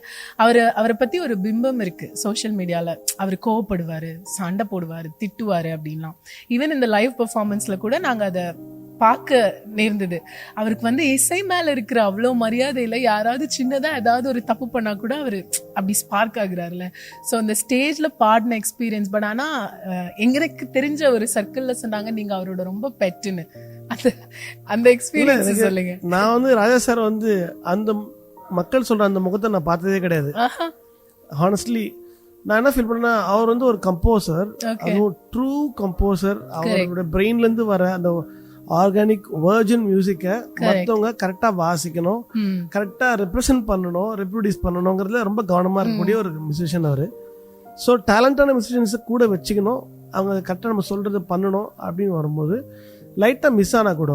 Speaker 1: அவரை பத்தி ஒரு பிம்பம் இருக்கு சோஷியல் மீடியால. அவர் கோவப்படுவாரு, சண்டை போடுவாரு, திட்டுவாரு அப்படின்லாம். ஈவன் இந்த லைவ் பெர்ஃபார்மன்ஸ்ல கூட நாங்க அதை பார்க்க நேர்ந்தது. அவருக்கு வந்து இசை மேல இருக்கிற அவ்வளோ மரியாதையில யாராவது சின்னதா ஏதாவது ஒரு தப்பு பண்ணா கூட அவரு அப்படி ஸ்பார்க் ஆகுறாருல. ஸோ அந்த ஸ்டேஜ்ல பாடின எக்ஸ்பீரியன்ஸ். பட் ஆனா எங்களுக்கு தெரிஞ்ச ஒரு சர்க்கிள்ல சொன்னாங்க நீங்க அவரோட ரொம்ப பெட்டுன்னு. அந்த எக்ஸ்பீரியன்ஸ் சொல்லுங்க.
Speaker 2: நான் வந்து ராஜா சார் வந்து அந்த மக்கள் சொல்ற அந்த முகத்தை நான் பார்த்ததே கிடையாது. ஹானஸ்ட்லி நான் என்ன ஃபீல் பண்ணேன்னா, அவர் வந்து ஒரு கம்போசர், அதுவும் ட்ரூ கம்போசர். அவரோட பிரெயின்ல இருந்து வர அந்த ஆர்கானிக் வெர்ஜின் மியூசிக்கை மற்றவங்க கரெக்டா வாசிக்கணும், கரெக்டா ரெப்ரசென்ட் பண்ணணும், ரெப்ரொடியூஸ் பண்ணணுங்கிறதுல ரொம்ப கவனமா இருக்கக்கூடிய ஒரு மியூசிஷியன் அவரு. ஸோ டேலண்டான மியூசிஷியன்ஸை கூட வச்சுக்கணும், அவங்க கரெக்டாக நம்ம சொல்றது பண்ணணும் அப்படின்னு வரும்போது லைட்டா மிஸ் ஆனா கூட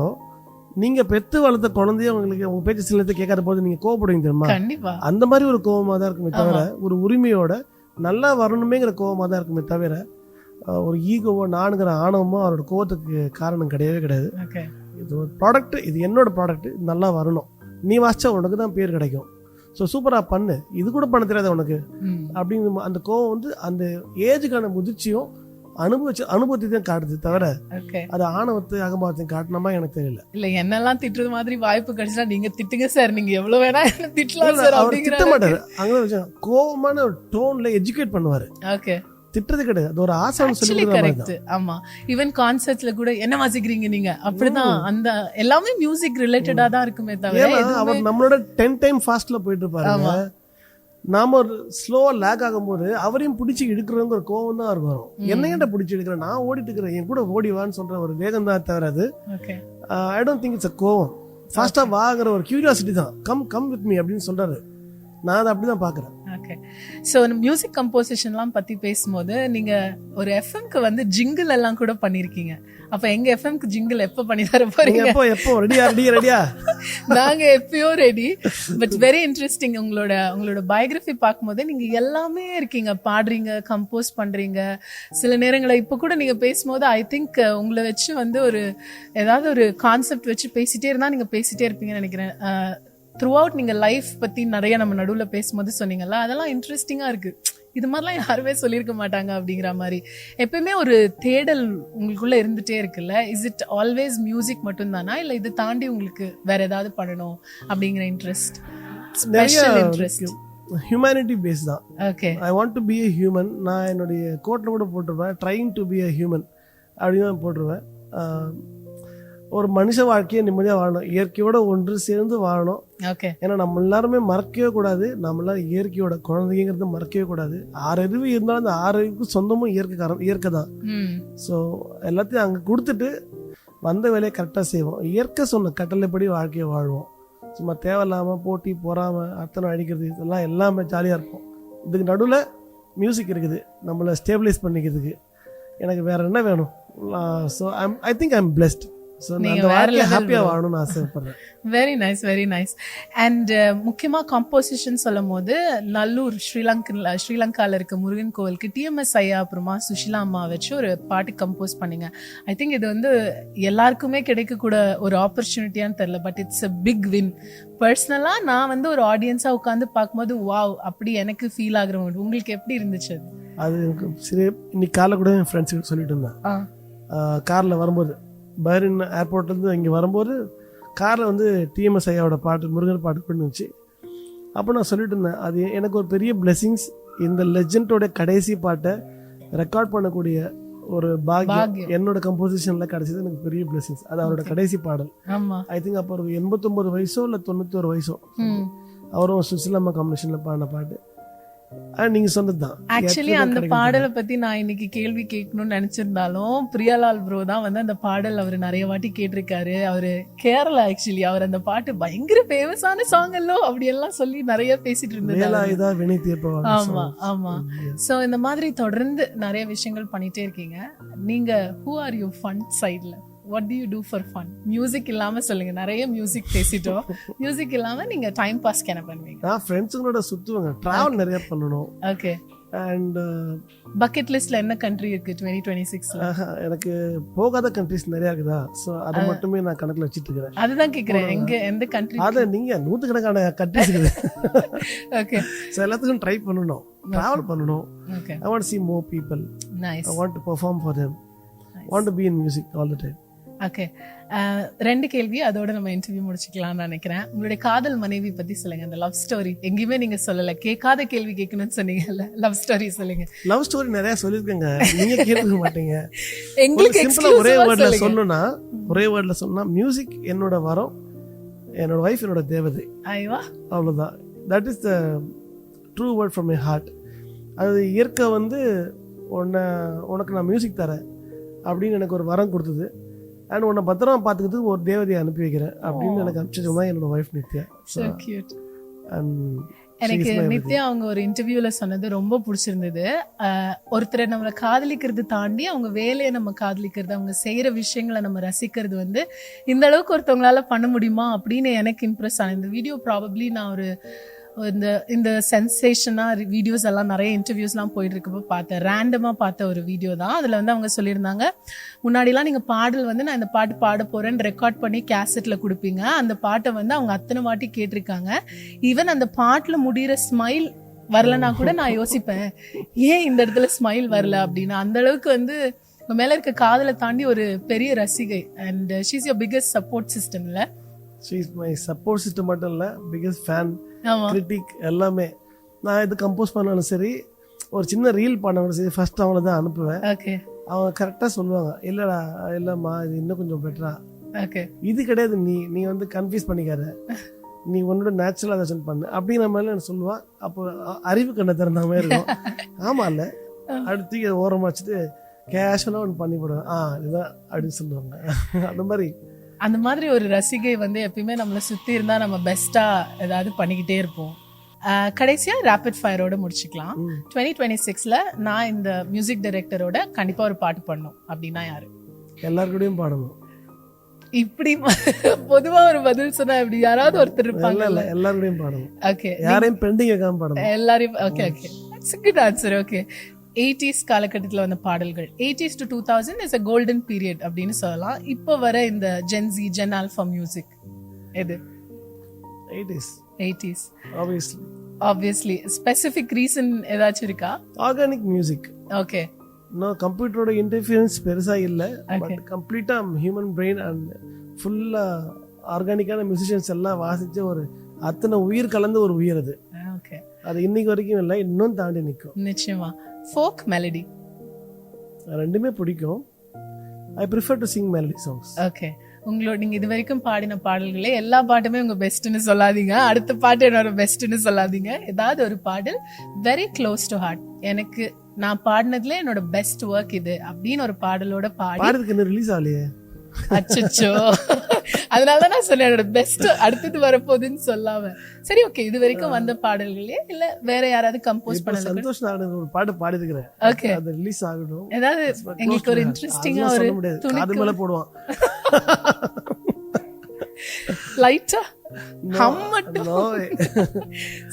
Speaker 2: நீங்க பெத்து வளர்த்த குழந்தைய உங்களுக்கு உங்க பேச்சு சில நேரத்தை கேட்காத போது நீங்க கோவப்படுவீங்க தெரியுமா? அந்த மாதிரி ஒரு கோவமா தான் இருக்குமே தவிர, ஒரு உரிமையோட நல்லா வரணுமேங்கிற கோவமா தான் இருக்குமே தவிர, ஒரு ஈகோவோ நானுங்கிற ஆணவமோ அவரோட கோவத்துக்கு காரணம் கிடையவே கிடையாது. இது ஒரு ப்ராடக்ட், இது என்னோட ப்ராடக்ட், நல்லா வரணும், நீ வாசிச்சா உனக்கு தான் பேர் கிடைக்கும், ஸோ சூப்பராக பண்ணு, இது கூட பண்ண தெரியாது உனக்கு அப்படின்னு அந்த கோவம் வந்து அந்த ஏஜுக்கான முதிர்ச்சியும் அனுபவத்தை தான் காட்டுது தவிர அது ஆணவத்தை அகம்பாவத்தையும் காட்டணுமா எனக்கு தெரியல.
Speaker 1: இல்ல என்னெல்லாம் திட்டுறது மாதிரி வாய்ப்பு கிடைச்சா நீங்க திட்டுங்க சார், நீங்க எவ்வளவு வேணா திட்டலாம் சார்.
Speaker 2: அவர் திட்ட மாட்டாரு, அங்கே கோவமான டோன்ல எஜுகேட் பண்ணுவாரு.
Speaker 1: ஓகே.
Speaker 2: திட்டுறது கிடையாது, அது ஒரு ஆசான்னு சொல்லி.
Speaker 1: கரெக்ட். ஆமா. ஈவன் கான்சர்ட்ஸ்ல கூட என்ன வாசிக்கிறீங்க நீங்க அப்படிதான், அந்த எல்லாமே மியூசிக் ரிலேட்டடா தான் இருக்குமே தவிர
Speaker 2: அவர் நம்மளோட 10 டைம் ஃபாஸ்ட்ல போயிட்டு இருப்பாரு. நாம ஒரு ஸ்லோவா லேக் ஆகும்போது அவரையும் பிடிச்சி இழுக்கிறவங்க ஒரு கோவம் தான் வரும். என்னையிட்ட பிடிச்சி எடுக்கிறேன், நான் ஓடிட்டு இருக்கிறேன், என் கூட ஓடிவான்னு சொல்ற ஒரு வேகம் தான் தவிர அது I don't think it's a கோவம். ஃபாஸ்டா வாங்குற ஒரு கியூரியாசிட்டி தான். கம் வித் மீ அப்படின்னு சொல்றாரு. நான் அதை அப்படிதான் பாக்குறேன்.
Speaker 1: ஓகே. ஸோ மியூசிக் கம்போசிஷன்லாம் பத்தி பேசும்போது நீங்க ஒரு எஃப்எம்க்கு வந்து ஜிங்கிள் எல்லாம் கூட பண்ணிருக்கீங்க. அப்ப எங்க எஃப்எம்க்கு ஜிங்கிள் எப்ப பண்ணி தர போறீங்க?
Speaker 2: எப்போ ரெடியா?
Speaker 1: நாங்க எப்பயோ ரெடி. But very interesting. உங்களோட பயோகிராஃபி பார்க்கும்போது நீங்க எல்லாமே இருக்கீங்க. பாடுறீங்க, கம்போஸ் பண்றீங்க. சில நேரங்களில் இப்ப கூட நீங்க பேசும்போது ஐ திங்க் உங்களை வச்சு வந்து ஏதாவது ஒரு கான்செப்ட் வச்சு பேசிட்டே இருந்தா நீங்க பேசிட்டே இருப்பீங்கன்னு நினைக்கிறேன். த்ரூ அவுட் நீங்க லைஃப் பத்தி நிறைய நம்ம நடுவுல பேசும்போது சொன்னீங்கல்ல, அதெல்லாம் இன்ட்ரெஸ்டிங்கா இருக்கு. இது மாதிரிலாம் யாருமே சொல்லியிருக்க மாட்டாங்க அப்படிங்கிற மாதிரி. எப்பயுமே ஒரு தேடல் உங்களுக்குள்ள இருந்துட்டே இருக்குல்ல. இஸ் இட் ஆல்வேஸ் மியூசிக் மட்டும் தானா, இல்ல இதை தாண்டி உங்களுக்கு வேற ஏதாவது பண்ணணும் அப்படிங்கிற interest, special interest?
Speaker 2: Humanity base தான்.
Speaker 1: Okay.
Speaker 2: I want to be a human. நான் என்னுடைய கோட்டில் கூட போட்டிருப்பேன், trying to be a human அப்படின்னு தான் போட்டிருவேன். ஒரு மனுஷ வாழ்க்கையை நிம்மதியாக வாழணும், இயற்கையோட ஒன்று சேர்ந்து வாழணும்.
Speaker 1: ஓகே.
Speaker 2: ஏன்னா நம்ம எல்லாருமே மறக்கவே கூடாது, நம்ம எல்லாரும் இயற்கையோட குழந்தைங்கிறது மறக்கவே கூடாது. 6 அறிவு இருந்தாலும் அந்த 6 அறிவுக்கு சொந்தமும் இயற்கை தான். ஸோ எல்லாத்தையும் அங்கே கொடுத்துட்டு வந்த வேலையை கரெக்டாக செய்வோம். இயற்கை சொன்ன கட்டளைப்படி வாழ்க்கையை வாழ்வோம். சும்மா தேவையில்லாமல் போட்டி பொறாமல் அத்தனை அடிக்கிறது இதெல்லாம் எல்லாமே ஜாலியாக இருக்கும். இதுக்கு நடுவில் மியூசிக் இருக்குது நம்மளை ஸ்டேபிளைஸ் பண்ணிக்கிறதுக்கு. எனக்கு வேற என்ன வேணும்? So I think I am blessed.
Speaker 1: Very nice, very nice. And முக்கியமா கம்போசிஷன் சொல்லும் போது நல்லூர் ஸ்ரீலங்கால இருக்க முருகன் கோவிலுக்கு டிஎம்எஸ் ஐயா அப்புறமா சுஷிலா அம்மா வச்சு ஒரு பாட்டு கம்போஸ் பண்ணீங்க. ஐ திங்க் இது வந்து எல்லாருக்குமே கிடைக்கக்கூட ஒரு ஆப்பர்ச்சுனிட்டியான்னு தெரியல, but it's a big win. பர்சனலா நான் வந்து ஒரு ஆடியன்ஸா உட்காந்து பார்க்கும்போது வாவ் அப்படி எனக்கு ஃபீல் ஆகுறவங்க. உங்களுக்கு எப்படி இருந்துச்சு
Speaker 2: அது? எனக்கு சரி, இன்னைக்கு காலைல கூட என் ஃப்ரெண்ட்ஸுக்கு சொல்லிட்டு இருந்தேன். காரில் வரும்போது பஹ்ரைன் ஏர்போர்ட்லேருந்து இங்கே வரும்போது காரில் வந்து டிஎம்எஸ் ஐயாவோட பாட்டு, முருகன் பாட்டு பண்ணுச்சு. அப்போ நான் சொல்லிட்டு இருந்தேன், அது எனக்கு ஒரு பெரிய பிளெஸிங்ஸ். இந்த லெஜெண்டோட கடைசி பாட்டை ரெக்கார்ட் பண்ணக்கூடிய ஒரு பாக்கியம் என்னோட கம்போசிஷனில் கிடைச்சது எனக்கு பெரிய பிளெஸிங்ஸ். அது அவரோட கடைசி பாடல். ஐ திங்க் அப்போ 89 வயசோ இல்லை 91 வயசோ. அவரும் சுசிலாமா காம்பினேஷனில் பாடின பாட்டு. நீங்க சொன்னதுதான்.
Speaker 1: ஆக்சுவலி அந்த பாடலை பத்தி நான் இன்னைக்கு கேள்வி கேட்கணும்னு நினைச்சிருந்தாலும் பிரியாலால் ப்ரோ தான் வந்து அந்த பாடல் அவர் நிறைய வாட்டி கேட்டிருக்காரு. அவரு கேரளா, ஆக்சுவலி அவர் அந்த பாட்டு பயங்கர ஃபேமஸான சாங் அல்லோ அப்படி எல்லாம் சொல்லி நிறைய பேசிட்டு இருந்தாரு. ஆமா ஆமா. சோ இந்த மாதிரி தொடர்ந்து நிறைய விஷயங்கள் பண்ணிட்டே இருக்கீங்க. நீங்க who are you fun சைட்ல? what do you do for fun? Music இல்லாம சொல்லுங்க. நிறைய மியூசிக் பேசிட்டோம். மியூசிக் இல்லாம நீங்க டைம் பாஸ்க்கு என்ன பண்ணுவீங்க?
Speaker 2: நான் ஃப்ரெண்ட்ஸுங்களோட சுத்துவேங்க, டிராவல் நிறைய பண்ணணும்.
Speaker 1: ஓகே.
Speaker 2: அண்ட்
Speaker 1: பக்கெட் லிஸ்ட்ல என்ன கண்ட்ரி இருக்கு 2026ல?
Speaker 2: எனக்கு போகாத கண்ட்ரிஸ் நிறைய இருக்குதா, சோ அது மட்டுமே நான் கணக்குல வச்சிட்டு இருக்கேன்.
Speaker 1: அதுதான் கேக்குறேன், எங்க எந்த கண்ட்ரி?
Speaker 2: அத நீங்க 100 கணக்கான கண்ட்ரிஸ் இருக்கு.
Speaker 1: ஓகே.
Speaker 2: சோ எல்லாத்துக்கும் ட்ரை பண்ணனும், டிராவல் பண்ணனும்.
Speaker 1: Okay.
Speaker 2: I want to see more people.
Speaker 1: Nice.
Speaker 2: I want to perform for them. Want to be in music all the time.
Speaker 1: Okay. 2 கேள்வி அதோட நம்ம இன்டர்வியூ முடிச்சுக்கலாம்னு நினைக்கிறேன். உங்களுடைய காதல் மனைவி பத்தி சொல்லுங்க. அந்த லவ் ஸ்டோரி எங்கேயுமே நீங்க சொல்லல, கேட்காத கேள்வி கேட்கணும்னு சொன்னீங்கல்ல, லவ் ஸ்டோரி சொல்லுங்க.
Speaker 2: லவ் ஸ்டோரி நிறைய சொல்லிருக்கேங்க, நீங்க கேட்க மாட்டீங்க.
Speaker 1: எங்களுக்கு
Speaker 2: சிம்பிளா ஒரே வேர்ட்ல சொன்னா மியூசிக் என்னோட வரம், என்னோட வைஃப் என்னோட தேவதை. ஐவா, அவ்வளவுதான். That is the true word from my heart. அது இயற்கை வந்து உனக்கு நான் மியூசிக் தரேன் அப்படின்னு எனக்கு ஒரு வரம் கொடுத்தது. அண்ட் உன்னை பத்திரமா பார்த்துக்கிறதுக்கு ஒரு தேவதையை அனுப்பி வைக்கிறேன் அப்படின்னு எனக்கு அனுப்பிச்சது தான் என்னோட வைஃப் நித்யா.
Speaker 1: எனக்கு நித்யா அவங்க ஒரு இன்டர்வியூல சொன்னது ரொம்ப பிடிச்சிருந்தது. ஒருத்தரை நம்மளை காதலிக்கிறது தாண்டி அவங்க வேலையை நம்ம காதலிக்கிறது, அவங்க செய்யற விஷயங்களை நம்ம ரசிக்கிறது வந்து இந்த அளவுக்கு ஒருத்தவங்களால பண்ண முடியுமா அப்படின்னு எனக்கு இம்ப்ரெஸ் ஆனது. இந்த வீடியோ ப்ராபப்ளி நான் இந்த சென்சேஷனா வீடியோஸ் எல்லாம் நிறைய இன்டர்வியூஸ்லாம் போயிட்டு இருக்கப்போ பார்த்தேன், ரேண்டமா பார்த்த ஒரு வீடியோ தான். அதுல வந்து அவங்க சொல்லியிருந்தாங்க, முன்னாடிலாம் நீங்க பாடல் வந்து நான் இந்த பாட்டு பாட போறேன்னு ரெக்கார்ட் பண்ணி கேசட்ல கொடுப்பீங்க. அந்த பாட்டை வந்து அவங்க அத்தனை வாட்டி கேட்டிருக்காங்க. ஈவன் அந்த பாட்டுல முடிகிற ஸ்மைல் வரலன்னா கூட நான் யோசிப்பேன், ஏன் இந்த இடத்துல ஸ்மைல் வரல அப்படின்னு. அந்த அளவுக்கு வந்து உங்க மேல இருக்க காதலை தாண்டி ஒரு பெரிய ரசிகை. And she is your biggest support system. இல்ல,
Speaker 2: she is my support system மட்டும் இல்ல, பிகெஸ்ட் ஃபேன், கிரிட்டிக் எல்லாமே. நான் இது கம்போஸ் பண்ணாலும் சரி, ஒரு சின்ன ரீல் பண்ணாலும் சரி, ஃபர்ஸ்ட் அவங்கள தான் அனுப்புவேன். அவங்க கரெக்டா சொல்லுவாங்க, இல்லடா இல்லம்மா இது இன்னும் கொஞ்சம் பெட்டரா, இது கிடையாது, நீ வந்து கன்ஃபியூஸ் பண்ணிக்காத, நீ உன்னோட நேச்சுரலா ஏதாச்சும் பண்ணு அப்படிங்கிற மாதிரி எனக்கு சொல்லுவான். அப்போ அறிவு கண்ணை திறந்த மாதிரி இருக்கும். ஆமா இல்ல, அடுத்து ஓரமா வச்சுட்டு கேஷுவலா ஒன்று பண்ணி போடுவேன், இதுதான் அப்படின்னு சொல்லுவாங்க. அந்த மாதிரி
Speaker 1: ஒரு ரசிகை வந்து எப்பயுமே நம்மளை சுத்தி இருந்தா நம்ம பெஸ்டா ஏதாவது பண்ணிக்கிட்டே இருப்போம். கடைசியா ரேபிட் ஃபயரோட முடிச்சுக்கலாம். 2026ல நான் இந்த மியூசிக் டைரக்டரோட கண்டிப்பா ஒரு பாட்டு பண்ணணும் அப்படின்னா யாரு?
Speaker 2: எல்லாருக்கூடயும் பாடணும்.
Speaker 1: இப்படி பொதுவா ஒரு பதில் சொன்னா இப்படி யாராவது ஒருத்தர் இருப்பாங்க.
Speaker 2: எல்லாருடையும் பாடணும்.
Speaker 1: ஓகே,
Speaker 2: யாரையும் பெண்டிங் வைக்காம பாடணும்.
Speaker 1: எல்லாரையும். Okay okay, it's a good answer. Okay, 80s காலகட்டத்தில் வந்த பாடல்கள், 80s to 2000 is a golden period அப்படின்னு சொல்லலாம். இப்போ வர இந்த Gen Z, Gen alpha music எது? 80s obviously. ஸ்பெசிபிக் ரீசன் ஏதாச்சும் இருக்கா?
Speaker 2: Organic music.
Speaker 1: ஓகே,
Speaker 2: நான் கம்ப்யூட்டரோட இன்டர்ஃபியரன்ஸ் பெருசா இல்ல, பட் கம்ப்ளீட்டா ஹியூமன் பிரெயின் அண்ட் ஃபுல்லா ஆர்கானிக்கான மியூசிஷியன்ஸ் எல்லாம் வாசிச்ச ஒரு அத்தனை உயிர் கலந்த ஒரு உயிர் அது.
Speaker 1: ஓகே,
Speaker 2: அது இன்னைக்கு வரைக்கும் இல்லை, இன்னும் தாண்டி நிற்கும்.
Speaker 1: நிச்சயமா. ஃபோக் மெலடி
Speaker 2: ரெண்டுமே பிடிக்கும். I prefer to Singh melody songs.
Speaker 1: Okay, உங்களோட நீங்க இது வரைக்கும் பாடின பாடல்களே எல்லா பாட்டுமே உங்க பெஸ்ட்னு சொல்லாதீங்க, அடுத்த பாட்டு என்னோட பெஸ்ட்னு சொல்லாதீங்க. ஏதாவது ஒரு பாடல் வெரி க்ளோஸ் டு ஹார்ட், எனக்கு நான் பாடினதுல என்னோட பெஸ்ட் ஒர்க் இது அப்படின்னு ஒரு பாடலோட
Speaker 2: பாடுறதுக்கு என்ன ரிலீஸ் ஆகலையே.
Speaker 1: அச்சோ, அதனாலதான் நான் சொன்னேன் என்னோட பெஸ்ட் அடுத்தது வரப்போகுதுன்னு சொல்லாம. சரி, ஓகே, இது வரைக்கும் வந்த பாடல்களே இல்ல வேற யாராவது கம்போஸ் பண்ணல?
Speaker 2: சந்தோஷ் நாராயணன் ஒரு பாட்டு பாடி இருக்கிறேன்.
Speaker 1: ஓகே,
Speaker 2: அது ரிலீஸ் ஆகணும்.
Speaker 1: ஏதாவது எங்களுக்கு ஒரு இன்ட்ரெஸ்டிங்கா ஒரு
Speaker 2: அது மேல போடுவான்
Speaker 1: லைட்டா ஹம் மட்டும்.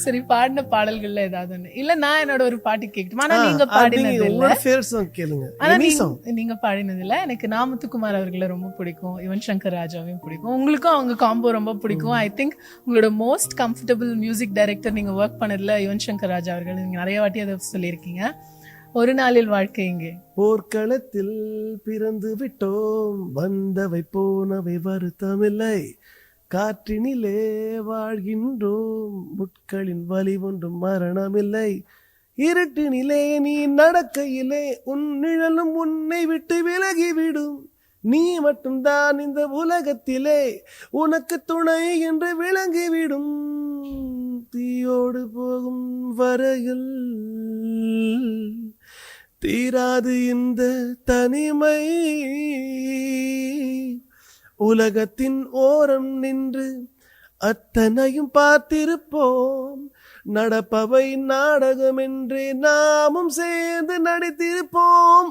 Speaker 1: சரி, பாடின பாடல்கள்ல ஏதாவது ஒண்ணு இல்ல, நான் என்னோட ஒரு பாட்டு கேட்கட்டுமா? ஆனா நீங்க பாடினது இல்ல. ஆனா நீங்க பாடினது இல்ல. எனக்கு நாமத்துக்குமார் அவர்களை ரொம்ப பிடிக்கும், யுவன் சங்கர் ராஜாவையும் பிடிக்கும். உங்களுக்கும் அவங்க காம்போ ரொம்ப பிடிக்கும். ஐ திங்க் உங்களோட மோஸ்ட் கம்ஃபர்டபுள் மியூசிக் டைரக்டர் நீங்க ஒர்க் பண்ணதுல யுவன் சங்கர் ராஜா அவர்கள். நீங்க நிறைய வாட்டி அதை சொல்லியிருக்கீங்க. ஒரு நாளில் வாழ்க்கை இங்கே.
Speaker 2: போர்க்களத்தில் பிறந்து விட்டோம், வந்தவை போனவை வருத்தமில்லை, காற்றினிலே வாழ்கின்றோம், முட்களின் வலி ஒன்றும் மரணமில்லை, இருட்டினிலே நீ நடக்கையிலே உன் நிழலும் உன்னை விட்டு விலகிவிடும், நீ மட்டும்தான் இந்த உலகத்திலே உனக்கு துணை என்று விளங்கிவிடும், தீயோடு போகும் வரையில் தீராது இந்த தனிமை, உலகத்தின் ஓரம் நின்று அத்தனையும் பார்த்திருப்போம், நடப்பவை நாடகம் என்றே நாமும் சேர்ந்து நடித்திருப்போம்.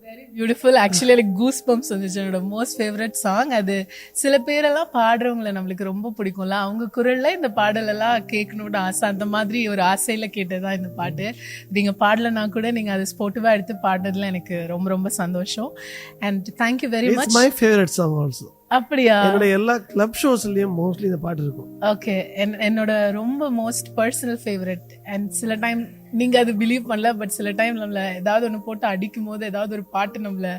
Speaker 1: Very beautiful. ஆக்சுவலி எனக்கு கூஸ் பம்ப்ஸ் வந்துச்சு. என்னோட மோஸ்ட் ஃபேவரட் சாங் அது. சில பேரெல்லாம் பாடுறவங்களை நம்மளுக்கு ரொம்ப பிடிக்கும்ல, அவங்க குரல்ல இந்த பாடல் எல்லாம் கேட்கணும்னு ஆசை. அந்த மாதிரி ஒரு ஆசையில கேட்டதுதான் இந்த பாட்டு. நீங்க பாடலனா கூட நீங்க அதை ஸ்போர்ட்டிவா எடுத்து பாடுறதுல எனக்கு ரொம்ப ரொம்ப சந்தோஷம். And thank you very much.
Speaker 2: My favourite song also.
Speaker 1: அப்படியா?
Speaker 2: என்னோட எல்லா கிளப் ஷோஸ்லயும் மோஸ்ட்லி இந்த பாட்டு இருக்கும்.
Speaker 1: ஓகே, என்னோட ரொம்ப மோஸ்ட் பர்சனல் ஃபேவரட். அண்ட் சில டைம் நீங்க அது பிலீவ் பண்ணல, பட் சில டைம் நம்மள ஏதாவது ஒண்ணு போட்டு அடிக்கும் போது ஏதாவது ஒரு பாட்டு நம்மள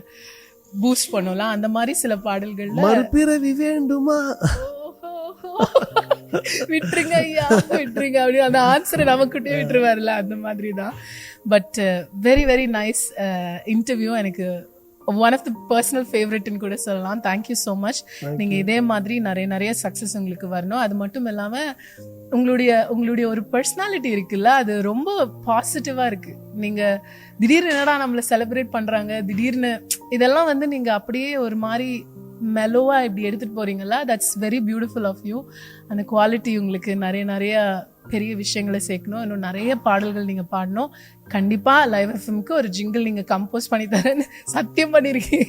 Speaker 1: பூஸ்ட் பண்ணலாம். அந்த மாதிரி சில பாடல்கள்ல
Speaker 2: மறுபிறவி வேண்டுமா
Speaker 1: விட்டுருங்க ஐயா விட்டுருங்க அப்படி அந்த ஆன்சரை நமக்கிட்டே விட்டுருவாருல, அந்த மாதிரி தான். But very very nice interview. எனக்கு ஒன் ஆஃப் த பர்சனல் ஃபேவரட்னு கூட சொல்லலாம். Thank you so much. நீங்கள் இதே மாதிரி நிறைய நிறைய சக்ஸஸ் உங்களுக்கு வரணும். அது மட்டும் இல்லாமல் உங்களுடைய ஒரு பர்சனாலிட்டி இருக்குல்ல, அது ரொம்ப பாசிட்டிவாக இருக்குது. நீங்கள் திடீர்னு என்னடா நம்மளை செலிப்ரேட் பண்ணுறாங்க திடீர்னு, இதெல்லாம் வந்து நீங்கள் அப்படியே ஒரு மாதிரி மெலோவா இப்படி எடுத்துட்டு போறீங்களா, that's very beautiful of you. அந்த குவாலிட்டி உங்களுக்கு நிறைய நிறைய பெரிய விஷயங்களை சேர்க்கணும். இன்னும் நிறைய பாடல்கள் நீங்க பாடணும். கண்டிப்பா லைவ் எஃப்எம்க்கு ஒரு ஜிங்கிள் நீங்க கம்போஸ் பண்ணி தரேன்னு சத்தியம் பண்ணிருக்கீங்க.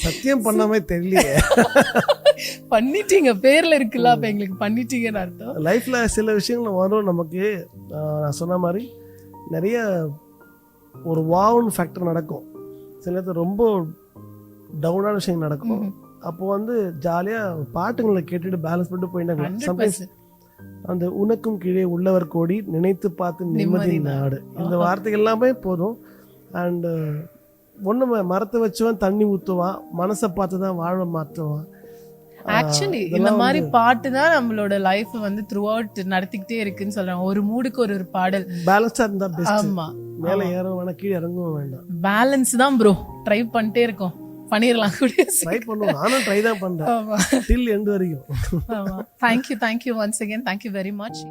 Speaker 2: சத்தியம் பண்ணாமே தெரியலையே.
Speaker 1: பண்ணிட்டீங்க, பேர்ல இருக்குல்ல, அப்ப எங்களுக்கு பண்ணிட்டீங்கன்னு அர்த்தம்.
Speaker 2: லைஃப்ல சில விஷயங்கள் வரும் நமக்கு. நான் சொன்ன மாதிரி நிறைய ஒரு வாவ் ஃபேக்டர் நடக்கும். சில நேரத்தில் ரொம்ப டவுனான விஷயம் நடக்கும். அப்போ வந்து ஜாலியா பாட்டுங்களை கேட்டுட்டு பேலன்ஸ் பண்ணிட்டு போயிட்டாங்க. அந்த உனக்கும் கீழே உள்ளவர் கோடி நினைத்து பார்த்து நிம்மதி நாடு, இந்த வார்த்தைகள் எல்லாமே போதும். அண்ட் ஒண்ணு மரத்தை வச்சுவான் தண்ணி ஊத்துவான், மனசை பார்த்துதான் வாழ மாற்றுவான்.
Speaker 1: ஆக்சுவலி இந்த மாதிரி பாட்டு தான் நம்மளோட லைஃப் வந்து த்ரூ அவுட் நடத்திக்கிட்டே இருக்குன்னு சொல்றாங்க. ஒரு மூடுக்கு ஒரு பாடல்
Speaker 2: பேலன்ஸா இருந்தா பெஸ்ட்.
Speaker 1: ஆமா,
Speaker 2: மேல ஏற வேணாம் கீழே இறங்கவும் வேண்டாம்.
Speaker 1: பேலன்ஸ் தான் ப்ரோ. ட்ரை பண்ணிட்டே இருக்கோம், பண்ணிரலாம்.
Speaker 2: ட்ரை பண்ணுவோம். நானும் ட்ரை தான் பண்றேன் டில் எண்ட் வரைக்கும்.
Speaker 1: Thank you once again. Thank you very much.